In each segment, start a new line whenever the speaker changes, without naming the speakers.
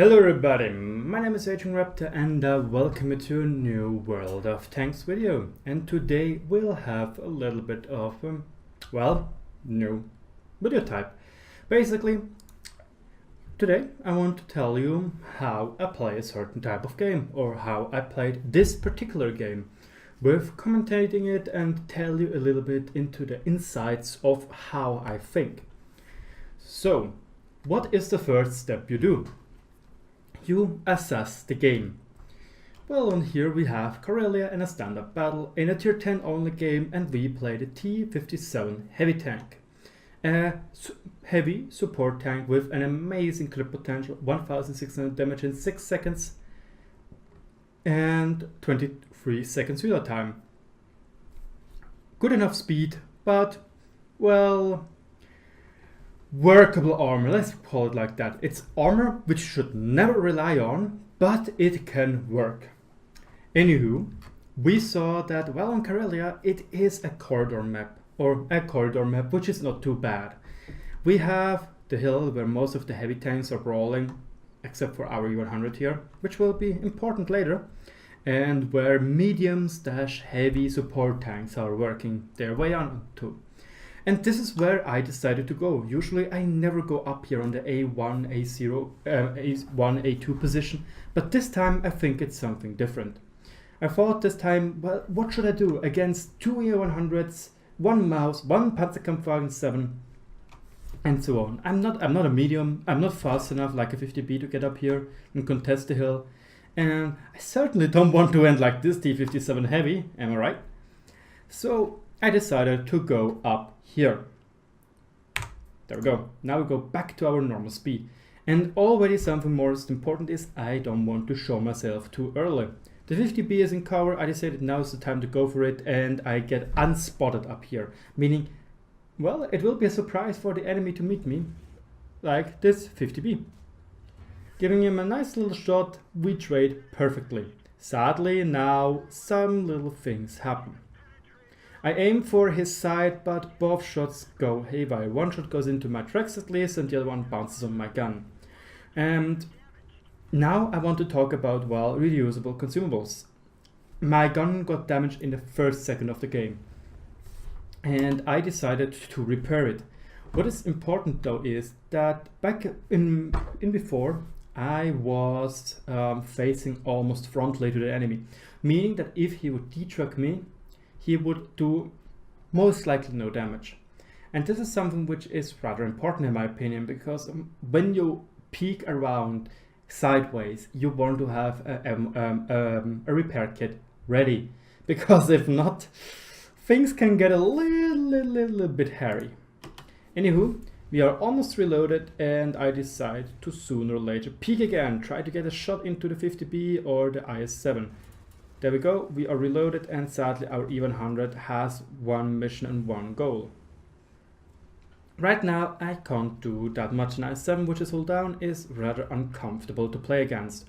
Hello everybody, my name is RagingRaptor and welcome you to a new World of Tanks video. And today we'll have a little bit of, new video type. Basically, today I want to tell you how I play a certain type of game, or how I played this particular game, with commentating it and tell you a little bit into the insights of how I think. So, what is the first step you do? You assess the game. Well, on here we have Karelia in a stand-up battle in a tier 10 only game, and we play the T57 heavy tank. A heavy support tank with an amazing clip potential, 1600 damage in 6 seconds and 23 seconds reload time. Good enough speed, but, well, workable armor, let's call it like that. It's armor which you should never rely on, but it can work. Anywho, we saw that, well, on Karelia it is a corridor map, which is not too bad. We have the hill where most of the heavy tanks are brawling, except for our E100 here, which will be important later, and where medium/heavy support tanks are working their way on to. And this is where I decided to go. Usually I never go up here on the A1, A0, A1, A2 position, but this time I think it's something different. I thought this time, well, what should I do against 2 E100s, 1 mouse, 1 Panzerkampfwagen 7, and so on. I'm not a medium, I'm not fast enough like a 50B to get up here and contest the hill, and I certainly don't want to end like this T57 heavy, am I right? So I decided to go up here. There we go. Now we go back to our normal speed. And already something most important is I don't want to show myself too early. The 50B is in cover. I decided now is the time to go for it, and I get unspotted up here. Meaning, well, it will be a surprise for the enemy to meet me, like this 50B. Giving him a nice little shot, we trade perfectly. Sadly, now some little things happen. I aim for his side, but both shots go haywire. One shot goes into my tracks at least, and the other one bounces on my gun. And now I want to talk about, well, reusable consumables. My gun got damaged in the first second of the game, and I decided to repair it. What is important though is that back in before, I was facing almost frontally to the enemy, meaning that if he would detrack me, he would do most likely no damage. And this is something which is rather important in my opinion, because when you peek around sideways, you want to have a repair kit ready, because if not, things can get a little bit hairy. Anywho, we are almost reloaded, and I decide to sooner or later peek again, try to get a shot into the 50B or the IS-7. There we go, we are reloaded, and sadly our E100 has one mission and one goal. Right now I can't do that much. An IS-7 which is hull down is rather uncomfortable to play against.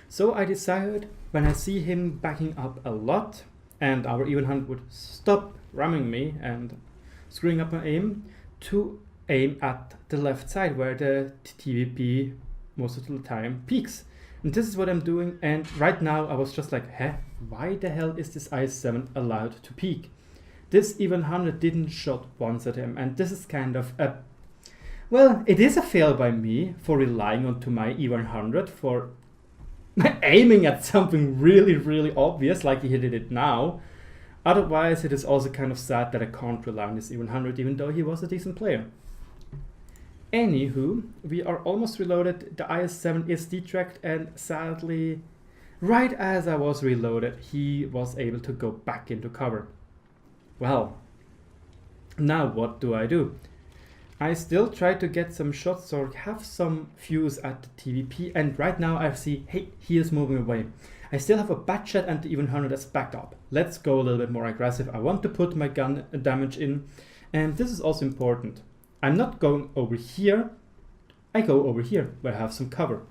So I decided, when I see him backing up a lot and our E100 would stop ramming me and screwing up my aim, to aim at the left side where the TVP most of the time peaks. And this is what I'm doing, and right now I was just like, why the hell is this IS-7 allowed to peek? This E100 didn't shot once at him, and this is kind of a, well, it is a fail by me for relying onto my E100 for aiming at something really obvious like he did it now. Otherwise it is also kind of sad that I can't rely on this E100 even though he was a decent player. Anywho, we are almost reloaded, the IS-7 is detracked, and sadly, right as I was reloaded, he was able to go back into cover. Well, now what do I do? I still try to get some shots or have some fuse at the TVP, and right now I see, hey, he is moving away. I still have a bad shot and the E100 as backup. Let's go a little bit more aggressive. I want to put my gun damage in, and this is also important. I'm not going over here, I go over here where I have some cover.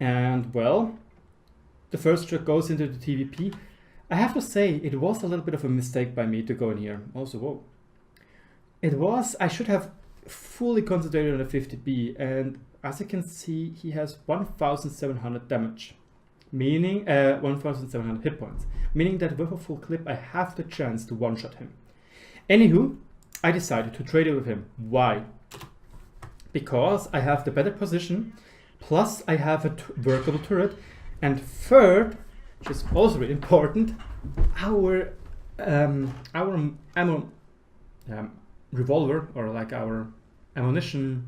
And well, the first shot goes into the TVP. I have to say, it was a little bit of a mistake by me to go in here. Also, whoa. I should have fully concentrated on the 50B, and as you can see, he has 1700 damage, meaning 1700 hit points, meaning that with a full clip I have the chance to one-shot him. Anywho, I decided to trade it with him. Why? Because I have the better position, plus I have a workable turret, and third, which is also really important, our ammo revolver, or like our ammunition,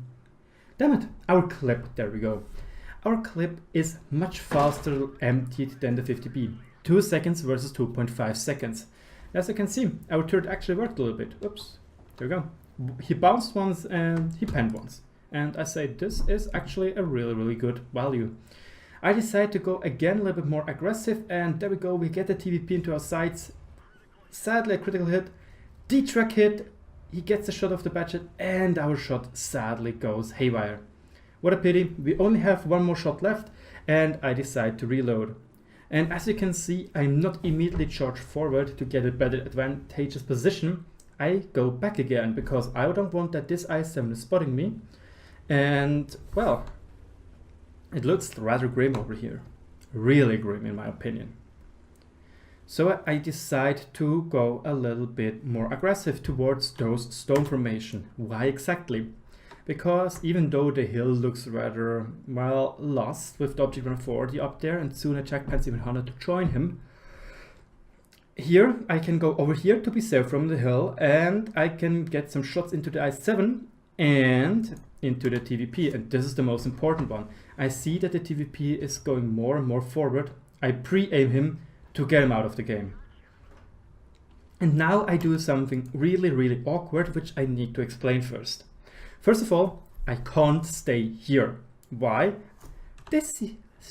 damn it, our clip, there we go. Our clip is much faster emptied than the 50B. 2 seconds versus 2.5 seconds. As you can see, our turret actually worked a little bit. Oops, there we go. He bounced once and he penned once. And I say this is actually a really good value. I decided to go again a little bit more aggressive, and there we go, we get the TVP into our sights. Sadly a critical hit, D-track hit, he gets a shot off the budget, and our shot sadly goes haywire. What a pity, we only have one more shot left, and I decide to reload. And as you can see, I'm not immediately charged forward to get a better advantageous position. I go back again, because I don't want that this I7 is spotting me. And, well, it looks rather grim over here. Really grim in my opinion. So I decide to go a little bit more aggressive towards those stone formation. Why exactly? Because even though the hill looks rather, well, lost with the object 140 up there, and soon a Jackpan 700 to join him, here I can go over here to be safe from the hill, and I can get some shots into the I7 and into the TVP, and this is the most important one. I see that the TVP is going more and more forward. I pre-aim him to get him out of the game. And now I do something really awkward, which I need to explain first. First of all, I can't stay here. Why? This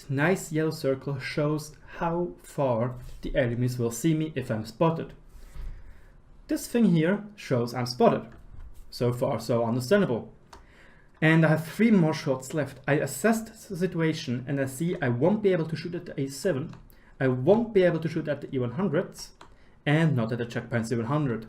nice yellow circle shows how far the enemies will see me if I'm spotted. This thing here shows I'm spotted. So far, so understandable. And I have 3 more shots left. I assessed the situation and I see I won't be able to shoot at the A7. I won't be able to shoot at the E100s and not at the Jackpan 700.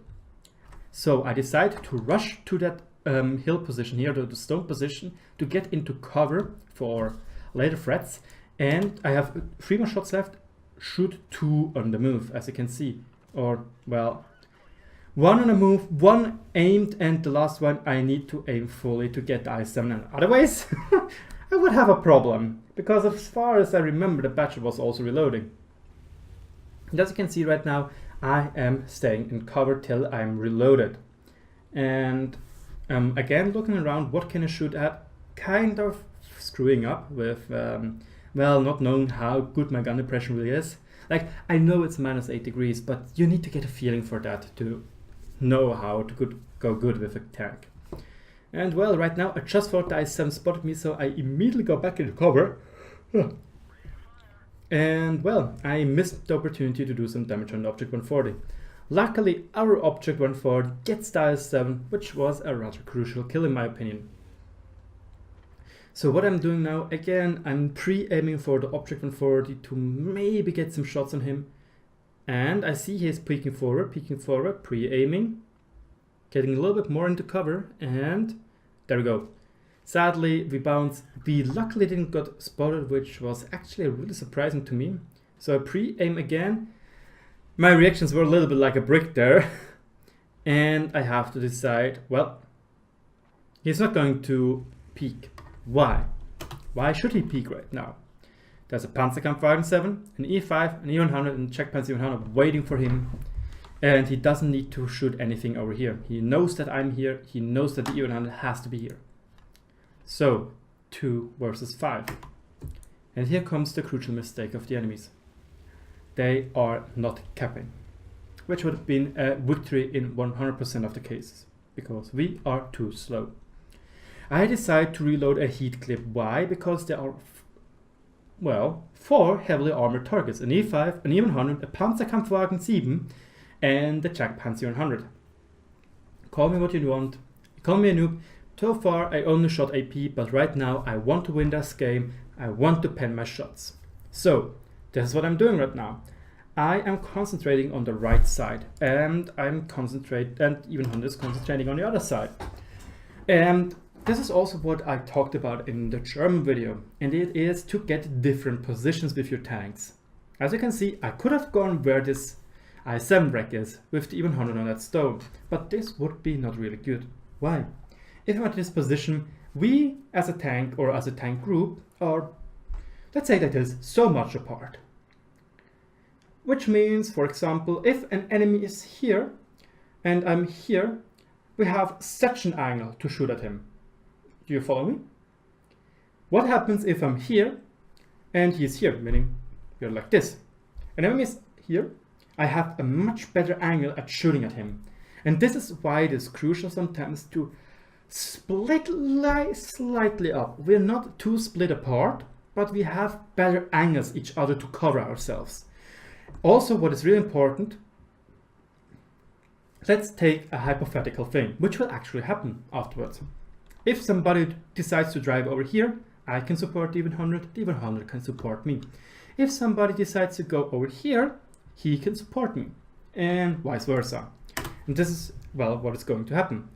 So I decide to rush to that hill position here, to the stone position, to get into cover for later threats. And I have 3 more shots left. Shoot 2 on the move, as you can see. Or, well, 1 on the move, 1 aimed, and the last one I need to aim fully to get the I7. And otherwise, I would have a problem. Because as far as I remember, the battery was also reloading. And as you can see right now, I am staying in cover till I'm reloaded. And again, looking around, what can I shoot at? Kind of screwing up with, well, not knowing how good my gun impression really is. Like, I know it's -8 degrees, but you need to get a feeling for that to know how to go good with a tank. And well, right now, I just thought the I7 spotted me, so I immediately go back into cover. And well, I missed the opportunity to do some damage on the Object 140. Luckily, our Object 140 gets the I7, which was a rather crucial kill in my opinion. So what I'm doing now, again, I'm pre-aiming for the Object 140 to maybe get some shots on him. And I see he's peeking forward, pre-aiming, getting a little bit more into cover, and there we go. Sadly, we bounced. We luckily didn't get spotted, which was actually really surprising to me. So I pre-aim again. My reactions were a little bit like a brick there. And I have to decide, well, he's not going to peek. Why? Why should he peek right now? There's a Panzerkampfwagen 7, an E5, an E100, and a Jackpan 700 waiting for him. And he doesn't need to shoot anything over here. He knows that I'm here. He knows that the E100 has to be here. So, 2 versus 5. And here comes the crucial mistake of the enemies. They are not capping, which would have been a victory in 100% of the cases, because we are too slow. I decide to reload a heat clip. Why? Because there are, well, 4 heavily armored targets, an E5, an E100, a Panzerkampfwagen 7, and the Jackpan 700. Call me what you want, call me a noob. So far I only shot AP, but right now I want to win this game. I want to pen my shots. So this is what I'm doing right now. I am concentrating on the right side, and I'm concentrating, and even Honda is concentrating on the other side. And This is also what I talked about in the German video, and it is to get different positions with your tanks. As you can see, I could have gone where this I7 rack is with the even 100 on that stone, but this would be not really good. Why? If I'm at this position, we as a tank or as a tank group are, let's say that is so much apart. Which means, for example, if an enemy is here and I'm here, we have such an angle to shoot at him. Do you follow me? What happens if I'm here and he's here, meaning you're like this. An enemy is here, I have a much better angle at shooting at him. And this is why it is crucial sometimes to split slightly up. We're not too split apart, but we have better angles each other to cover ourselves. Also, what is really important, let's take a hypothetical thing, which will actually happen afterwards. If somebody decides to drive over here, I can support the even 100, the even 100 can support me. If somebody decides to go over here, he can support me, and vice versa. And this is, well, what is going to happen.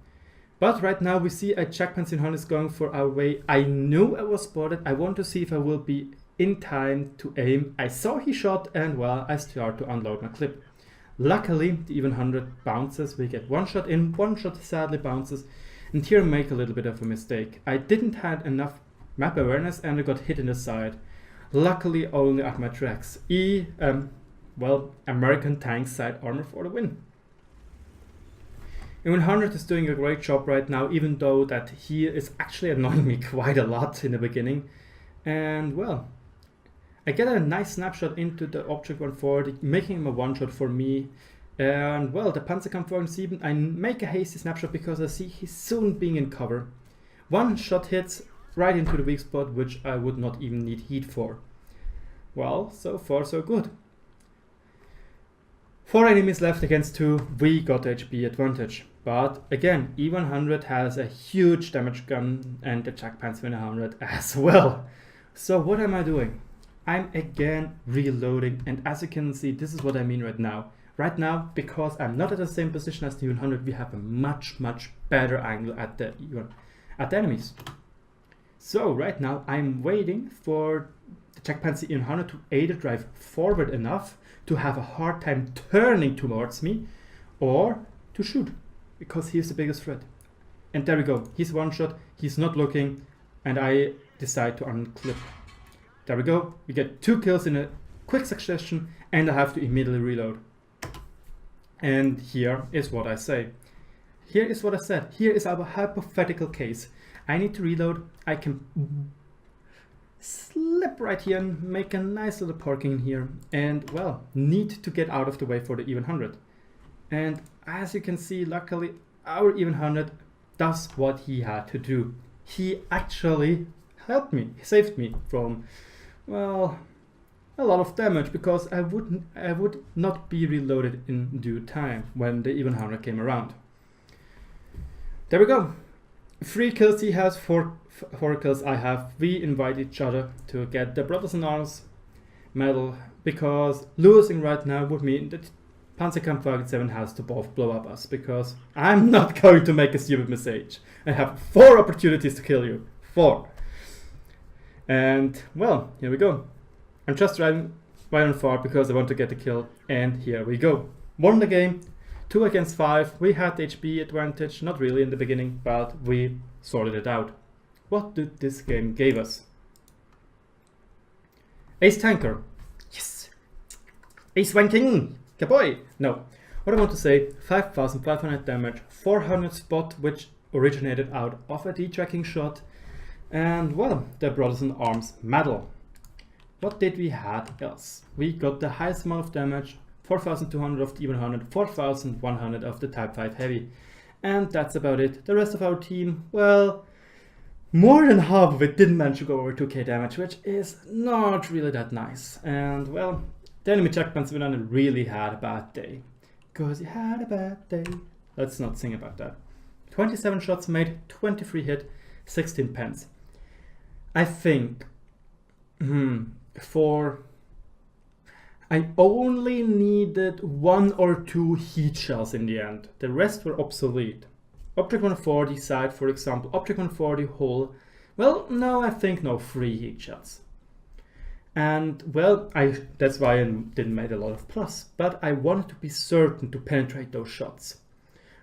But right now we see a Jagdpanzer 100 is going for our way. I knew I was spotted. I want to see if I will be in time to aim. I saw he shot, and well, I start to unload my clip. Luckily, the even 100 bounces. We get one shot in, one shot sadly bounces. And here I make a little bit of a mistake. I didn't have enough map awareness and I got hit in the side. Luckily only at my tracks. American tank side armor for the win. Even 100 is doing a great job right now, even though that he is actually annoying me quite a lot in the beginning. And well, I get a nice snapshot into the object 140, making him a one shot for me. And well, the Panzerkampfwagen 7, I make a hasty snapshot because I see he's soon being in cover. One shot hits right into the weak spot, which I would not even need heat for. Well, so far so good. 4 enemies left against 2, we got HP advantage. But again, E100 has a huge damage gun and the Jagdpanzer 100 as well. So what am I doing? I'm again reloading, and as you can see, this is what I mean right now. Right now, because I'm not at the same position as the E100, we have a much better angle at the enemies. So right now I'm waiting for the Jagdpanzer E100 to either drive forward enough to have a hard time turning towards me, or to shoot, because he's the biggest threat. And there we go, he's one shot, he's not looking, and I decide to unclip. There we go, we get 2 kills in a quick succession, and I have to immediately reload. And here is what I say. Here is what I said. Here is our hypothetical case. I need to reload. I can slip right here and make a nice little parking here. And well, need to get out of the way for the even 100. And as you can see, luckily our even 100 does what he had to do. He actually helped me, saved me from, well, a lot of damage, because I would not be reloaded in due time when the even 100 came around. There we go. 3 kills he has, 4 kills I have. We invite each other to get the Brothers in Arms medal, because losing right now would mean that Panzerkampfwagen 7 has to both blow up us, because I'm not going to make a stupid mistake. I have 4 opportunities to kill you. 4. And well, here we go. I'm just driving right on far because I want to get the kill, and here we go. Won the game, 2 against 5. We had the HP advantage, not really in the beginning, but we sorted it out. What did this game give us? Ace Tanker. Yes! Ace Wanking! Kaboy! No. What I want to say, 5,500 damage, 400 spot, which originated out of a D-tracking shot, and well, the Brothers in Arms medal. What did we have else? We got the highest amount of damage, 4,200 of the even 100, 4,100 of the Type 5 Heavy. And that's about it. The rest of our team, well, more than half of it didn't manage to go over 2k damage, which is not really that nice. And well, the enemy Jagdpanzer 100 really had a bad day. Because he had a bad day. Let's not sing about that. 27 shots made, 23 hit, 16 pence. I think I only needed 1 or 2 heat shells in the end. The rest were obsolete. Object 140 side, for example, object 140 hole. Well, no, I think no 3 heat shots. And well, that's why I didn't make a lot of plus, but I wanted to be certain to penetrate those shots.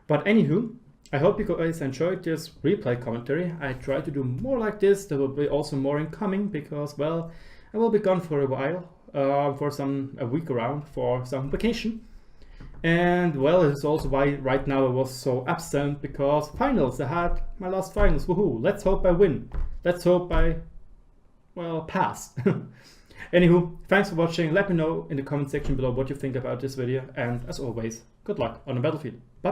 But anywho, I hope you guys enjoyed this replay commentary. I try to do more like this. There will be also more incoming because, well, I will be gone for a while, for a week around for some vacation. And well, it's also why right now I was so absent, because finals, I had my last finals, woohoo. Let's hope I win. Let's hope I, well, pass. Anywho, thanks for watching. Let me know in the comment section below what you think about this video, and as always, good luck on the battlefield. Bye.